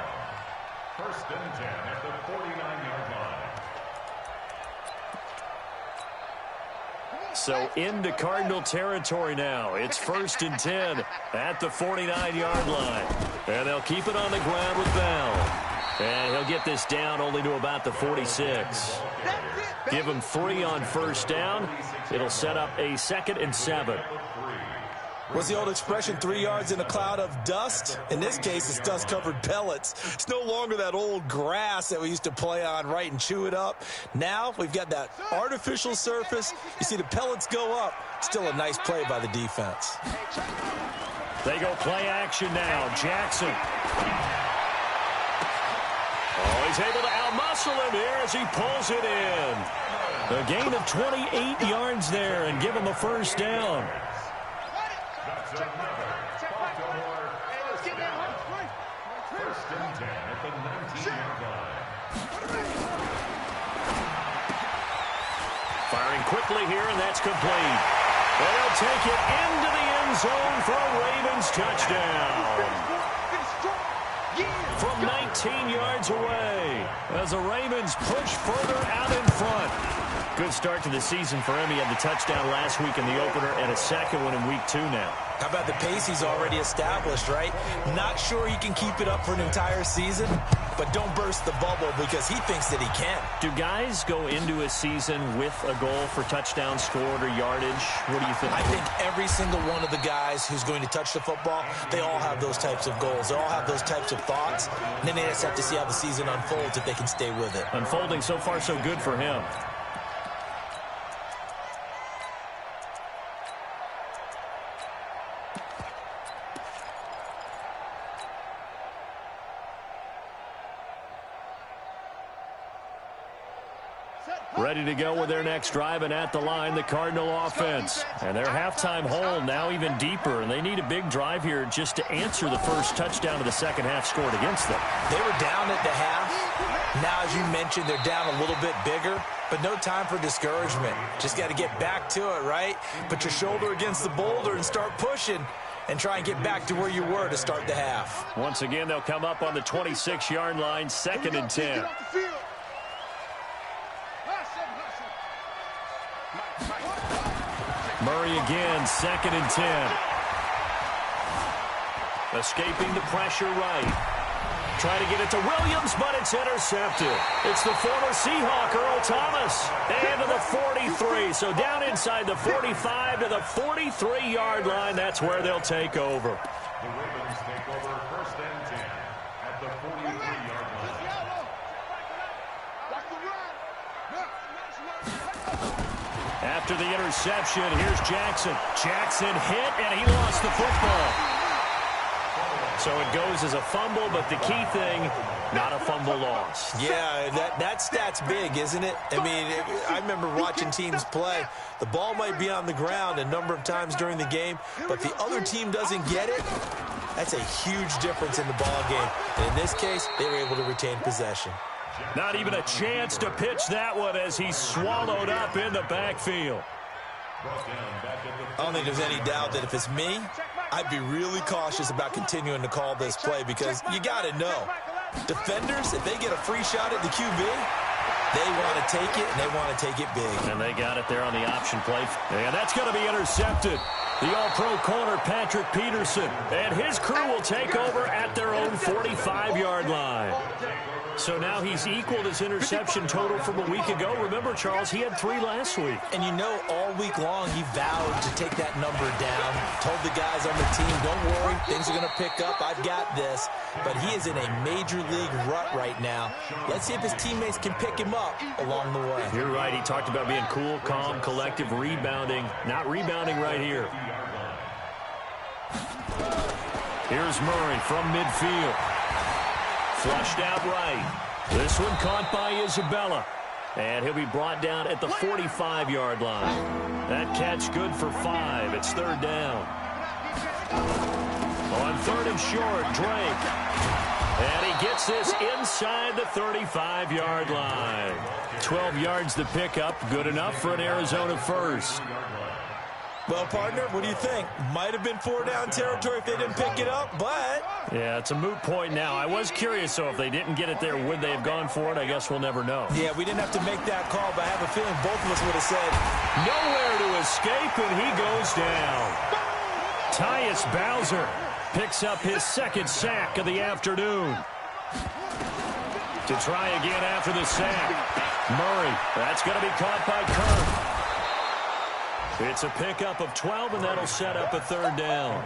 1st and 10 at the 49-yard line. So into Cardinal territory now. It's 1st and 10 at the 49-yard line. And they'll keep it on the ground with Bell. And he'll get this down only to about the 46. Give him 3 on first down. It'll set up a 2nd and 7. What's the old expression, 3 yards in a cloud of dust? In this case, it's dust-covered pellets. It's no longer that old grass that we used to play on, right, and chew it up. Now we've got that artificial surface. You see the pellets go up. Still a nice play by the defense. They go play action now. Jackson. Oh, he's able to outmuscle him here as he pulls it in. A gain of 28 yards there and give him a first down. That's another Baltimore first down. 1st and 10 at the 19-yard line. Firing quickly here, and that's complete. And they'll take it into the end zone for a Ravens touchdown. From 19 yards away as the Ravens push further out in front. Good start to the season for him. He had the touchdown last week in the opener and a second one in week 2 now. How about the pace he's already established, right? Not sure he can keep it up for an entire season, but don't burst the bubble because he thinks that he can. Do guys go into a season with a goal for touchdowns scored or yardage? What do you think? I think every single one of the guys who's going to touch the football, they all have those types of goals. They all have those types of thoughts. And then they just have to see how the season unfolds if they can stay with it. Unfolding so far so good for him. Ready to go with their next drive, and at the line, the Cardinal offense. And their halftime hole now even deeper, and they need a big drive here just to answer the first touchdown of the second half scored against them. They were down at the half. Now, as you mentioned, they're down a little bit bigger, but no time for discouragement. Just got to get back to it, right? Put your shoulder against the boulder and start pushing and try and get back to where you were to start the half. Once again, they'll come up on the 26-yard line, 2nd and 10. Murray again, 2nd and 10. Escaping the pressure right. Trying to get it to Williams, but it's intercepted. It's the former Seahawk, Earl Thomas. And to the 43. So down inside the 45 to the 43-yard line. That's where they'll take over. The Ravens take over 1st and 10 at the 43-yard line. After the interception, here's Jackson. Jackson hit, and he lost the football. So it goes as a fumble, but the key thing, not a fumble loss. Yeah, that stat's big, isn't it? I mean, I remember watching teams play. The ball might be on the ground a number of times during the game, but the other team doesn't get it. That's a huge difference in the ball game. And in this case, they were able to retain possession. Not even a chance to pitch that one as he's swallowed up in the backfield. I don't think there's any doubt that if it's me, I'd be really cautious about continuing to call this play because you got to know, defenders, if they get a free shot at the QB, they want to take it, and they want to take it big. And they got it there on the option play. And that's going to be intercepted. The all-pro corner, Patrick Peterson, and his crew will take over at their own 45-yard line. So now he's equaled his interception total from a week ago. Remember, Charles, he had 3 last week. And you know, all week long, he vowed to take that number down. Told the guys on the team, don't worry, things are going to pick up. I've got this. But he is in a major league rut right now. Let's see if his teammates can pick him up along the way. You're right. He talked about being cool, calm, collective, rebounding. Not rebounding right here. Here's Murray from midfield. Flushed out right. This one caught by Isabella. And he'll be brought down at the 45-yard line. That catch good for 5. It's 3rd down. On 3rd and short, Drake. And he gets this inside the 35-yard line. 12 yards to pick up. Good enough for an Arizona first. Well, partner, what do you think? Might have been 4-down territory if they didn't pick it up, but... Yeah, it's a moot point now. I was curious, so if they didn't get it there, would they have gone for it? I guess we'll never know. Yeah, we didn't have to make that call, but I have a feeling both of us would have said... Nowhere to escape, and he goes down. Tyus Bowser picks up his 2nd sack of the afternoon. To try again after the sack. Murray, that's going to be caught by Kirk. It's a pickup of 12, and that'll set up a 3rd down.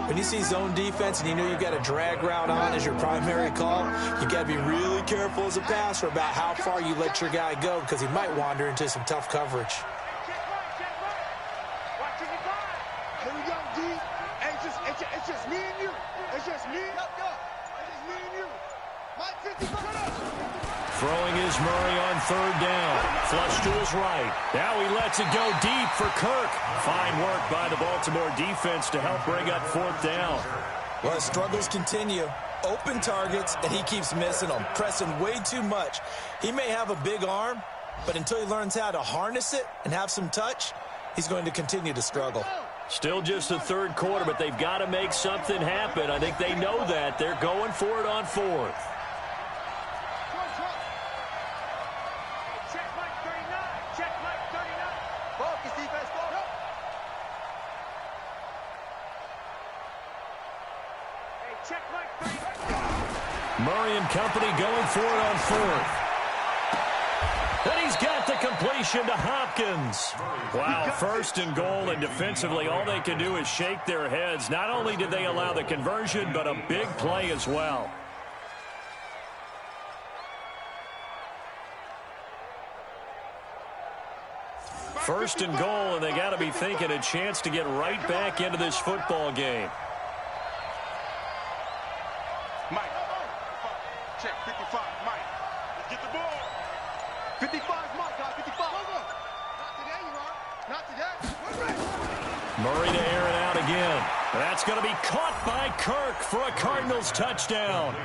When you see zone defense and you know you've got a drag route on as your primary call, you got to be really careful as a passer about how far you let your guy go because he might wander into some tough coverage. Here we go, D. It's just me and you. It's just me. It's me and you. Mike 50. Throwing is Murray on 3rd down. Flush to his right. Now he lets it go deep for Kirk. Fine work by the Baltimore defense to help bring up 4th down. Well, his struggles continue. Open targets, and he keeps missing them, pressing way too much. He may have a big arm, but until he learns how to harness it and have some touch, he's going to continue to struggle. Still just the 3rd quarter, but they've got to make something happen. I think they know that. They're going for it on 4th. Murray and company going for it on fourth. And he's got the completion to Hopkins. Wow, first and goal, and defensively all they can do is shake their heads. Not only did they allow the conversion, but a big play as well. First and goal, and they got to be thinking a chance to get right back into this football game. Mike, check 55, Mike. Let's get the ball. 55 is Mike, guys. 55. Not today, you are. Not today. Murray to air it out again. That's going to be caught by Kirk for a Cardinals touchdown.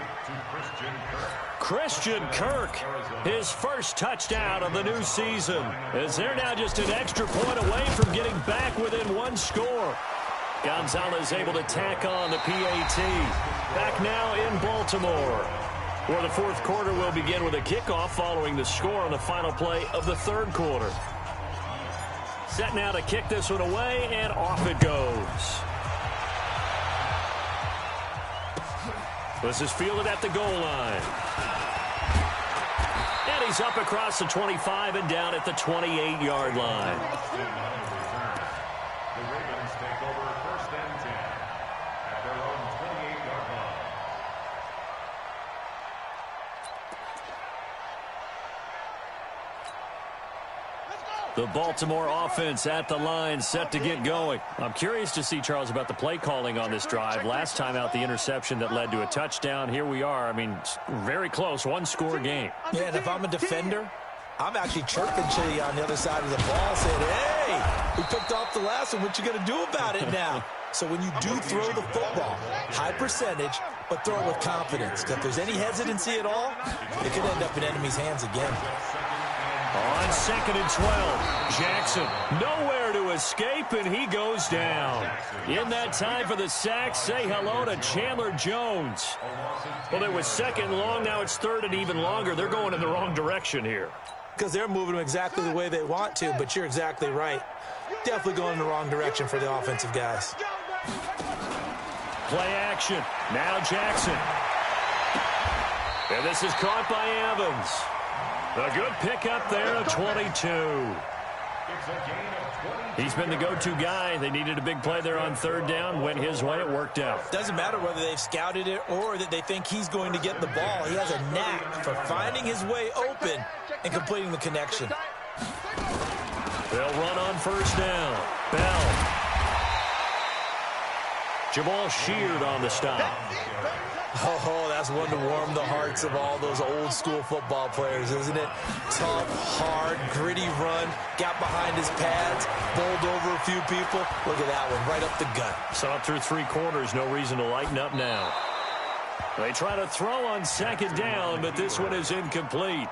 Christian Kirk, his first touchdown of the new season, as they're now just an extra point away from getting back within one score. Gonzalez able to tack on the PAT. Back now in Baltimore, where the fourth quarter will begin with a kickoff following the score on the final play of the third quarter. Set now to kick this one away, and off it goes. This is fielded at the goal line. And he's up across the 25 and down at the 28-yard line. The Ravens take over first and 10 at their own 28-yard line. The Baltimore offense at the line, set to get going. I'm curious to see, Charles, about the play calling on this drive. Last time out, the interception that led to a touchdown. Here we are. I mean, very close, one-score game. Yeah, and if I'm a defender, I'm actually chirping Chili on the other side of the ball, saying, hey, we picked off the last one. What you going to do about it now? So when you do throw the football, high percentage, but throw it with confidence. Because if there's any hesitancy at all, it could end up in enemy's hands again. On 2nd and 12, Jackson nowhere to escape, and he goes down. In that time for the sack, say hello to Chandler Jones. Well, it was second and long, now it's third and even longer. They're going in the wrong direction here. Because they're moving exactly the way they want to, but you're exactly right. Definitely going in the wrong direction for the offensive guys. Play action. Now Jackson. And this is caught by Evans. A good pickup there at 22. He's been the go-to guy. They needed a big play there on third down. Went his way. It worked out. Doesn't matter whether they've scouted it or that they think he's going to get the ball. He has a knack for finding his way open and completing the connection. They'll run on first down. Bell. Jamal Sheard on the stop. Oh, that's one to warm the hearts of all those old-school football players, isn't it? Tough, hard, gritty run, got behind his pads, bowled over a few people. Look at that one, right up the gut. Saw it through three quarters, no reason to lighten up now. They try to throw on second down, but this one is incomplete.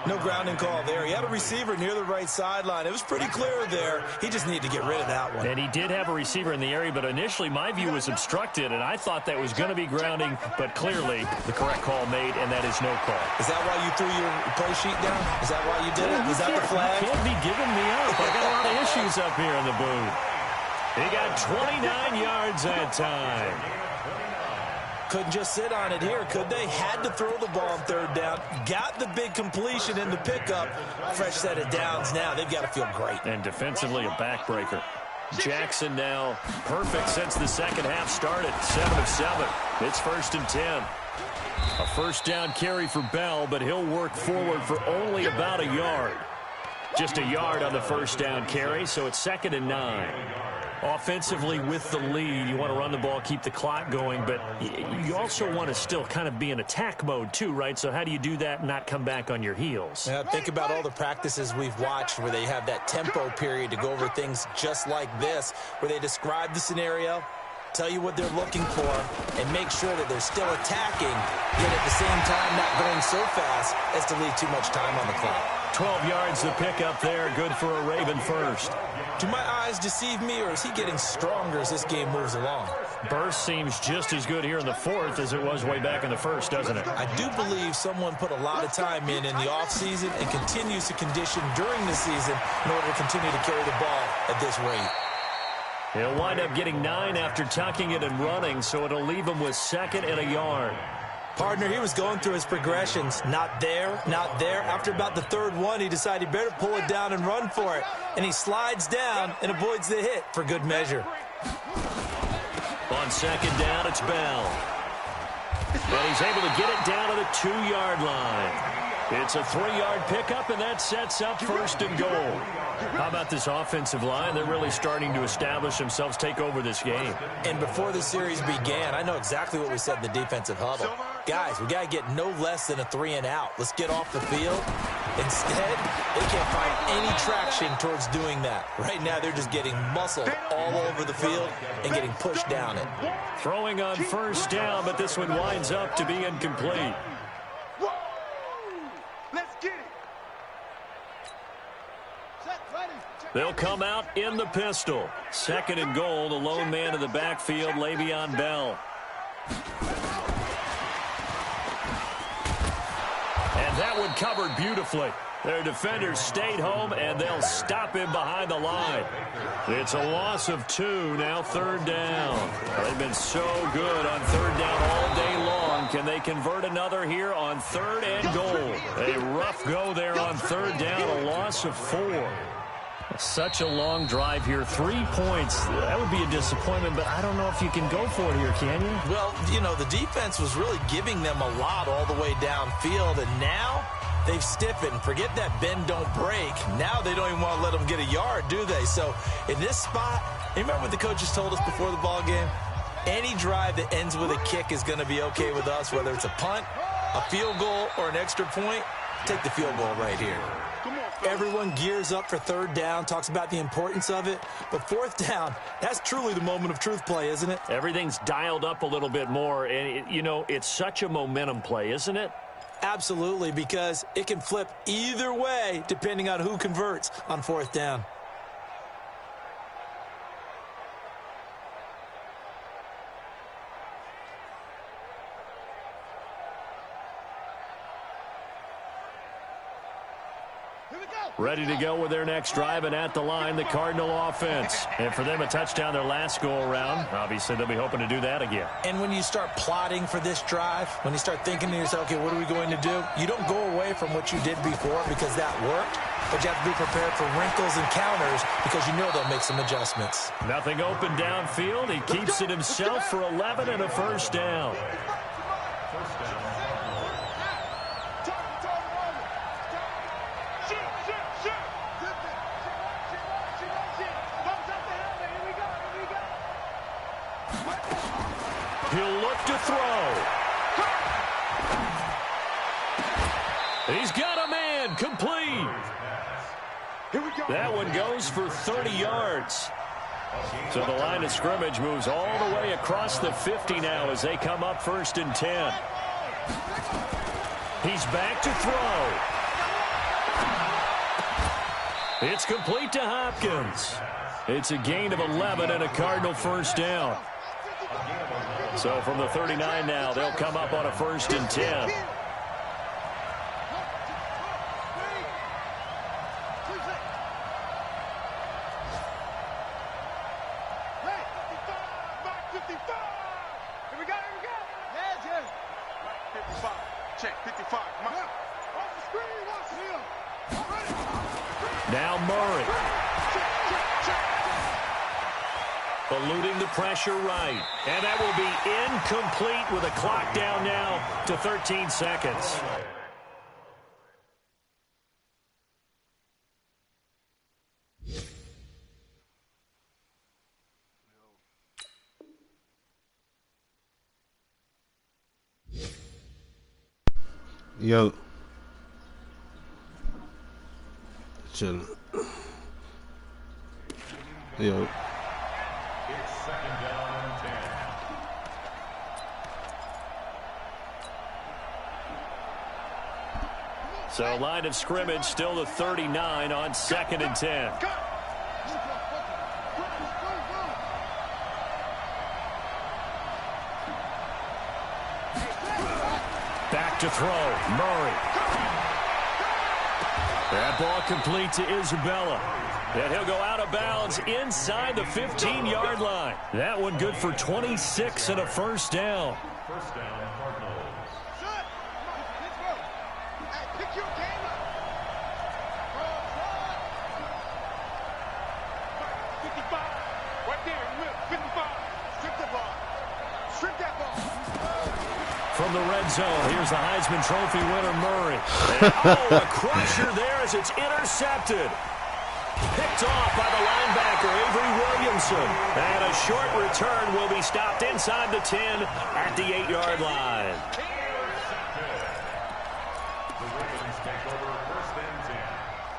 No grounding call there. He had a receiver near the right sideline. It was pretty clear there. He just needed to get rid of that one. And he did have a receiver in the area, but initially my view was obstructed, and I thought that was going to be grounding, but clearly the correct call made, and that is no call. Is that why you threw your play sheet down? Is that why you did it? Was that the flag? You can't be giving me up. I got a lot of issues up here in the booth. He got 29 yards that time. Couldn't just sit on it here, could they? Had to throw the ball on third down. Got the big completion in the pickup. Fresh set of downs now. They've got to feel great. And defensively, a backbreaker. Jackson now perfect since the second half started. 7 of 7. It's 1st and 10. A first down carry for Bell, but he'll work forward for only about a yard. Just a yard on the first down carry, so it's 2nd and 9. Offensively with the lead, you want to run the ball, keep the clock going, but you also want to still kind of be in attack mode too, right? So how do you do that and not come back on your heels? Yeah, think about all the practices we've watched where they have that tempo period to go over things just like this, where they describe the scenario, tell you what they're looking for, and make sure that they're still attacking, yet at the same time not going so fast as to leave too much time on the clock. 12 yards to pick up there, good for a Raven first. Do my eyes deceive me, or is he getting stronger as this game moves along? Burst seems just as good here in the fourth as it was way back in the first, doesn't it? I do believe someone put a lot of time in the offseason and continues to condition during the season in order to continue to carry the ball at this rate. He'll wind up getting 9 after tucking it and running, so it'll leave him with 2nd and a yard. Partner, he was going through his progressions. Not there, not there. After about the 3rd one, he decided he better pull it down and run for it. And he slides down and avoids the hit for good measure. On 2nd down, it's Bell. And he's able to get it down to the 2-yard line. It's a 3-yard pickup, and that sets up 1st and goal. How about this offensive line? They're really starting to establish themselves, take over this game. And before the series began, I know exactly what we said in the defensive huddle. Guys, we got to get no less than a 3-and-out. Let's get off the field. Instead, they can't find any traction towards doing that. Right now, they're just getting muscled all over the field and getting pushed down it. Throwing on 1st down, but this one winds up to be incomplete. Let's get it. They'll come out in the pistol. 2nd and goal, the lone man in the backfield, Le'Veon Bell. And that one covered beautifully. Their defenders stayed home, and they'll stop him behind the line. It's a loss of 2, now 3rd down. They've been so good on 3rd down all day long. Can they convert another here on 3rd and goal? A rough go there on 3rd down, a loss of 4. Such a long drive here. 3 points. That would be a disappointment, but I don't know if you can go for it here, can you? Well, you know, the defense was really giving them a lot all the way downfield, and now they've stiffened. Forget that bend, don't break. Now they don't even want to let them get a yard, do they? So in this spot, you remember what the coaches told us before the ball game? Any drive that ends with a kick is going to be okay with us, whether it's a punt, a field goal, or an extra point. Take the field goal right here. Everyone gears up for 3rd down, talks about the importance of it. But 4th down, that's truly the moment of truth play, isn't it? Everything's dialed up a little bit more. And, you know, it's such a momentum play, isn't it? Absolutely, because it can flip either way depending on who converts on 4th down. Ready to go with their next drive, and at the line, the Cardinal offense. And for them, a touchdown their last go-around. Obviously, they'll be hoping to do that again. And when you start plotting for this drive, when you start thinking to yourself, okay, what are we going to do? You don't go away from what you did before because that worked, but you have to be prepared for wrinkles and counters because you know they'll make some adjustments. Nothing open downfield. He keeps it himself for 11 and a 1st down. He'll look to throw. He's got a man, complete. That one goes for 30 yards. So the line of scrimmage moves all the way across the 50 now as they come up 1st and 10. He's back to throw. It's complete to Hopkins. It's a gain of 11 and a Cardinal 1st down. So from the 39 now, they'll come up on a 1st and 10. Now Murray. Eluding the pressure right. And that will be incomplete with a clock down now to 13 seconds. Yo. Chillin'. Yo. It's 2nd down and 10. So line of scrimmage still the 39 on 2nd and 10. Back to throw. Murray. That ball complete to Isabella. And he'll go out of bounds inside the 15-yard line. That one good for 26 and a first down. First down, Cardinals. Shut! Let's go. Hey, pick your game up. 55. Right there in the middle. 55. Strip the ball. Strip that ball. From the red zone, here's the Heisman Trophy winner, Murray. And, oh, a crusher there as it's intercepted. Picked off by the linebacker, Avery Williamson. And a short return will be stopped inside the 10 at the 8-yard line. The Ravens take over first and 10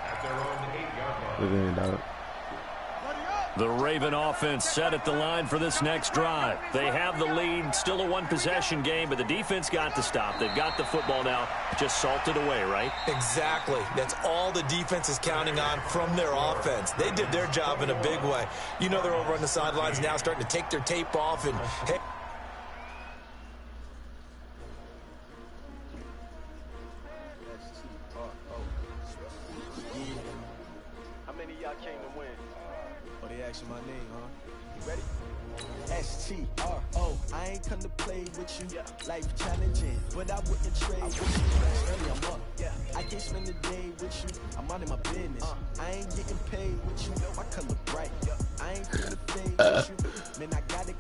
at their own 8-yard line. The Raven offense set at the line for this next drive. They have the lead, still a one-possession game, but the defense got the stop. They've got the football now, just salted away, right? Exactly. That's all the defense is counting on from their offense. They did their job in a big way. You know they're over on the sidelines now starting to take their tape off and... Hey, How many of y'all came to win? Oh, they asking my name, huh? You ready? S-T-R-O. I ain't come to play with you. Life challenging, but I wouldn't trade with you. Early I'm up. I can't spend the day with you. I'm out of my business. I ain't getting paid with you. My color bright. I ain't gonna fade with you. Man, I gotta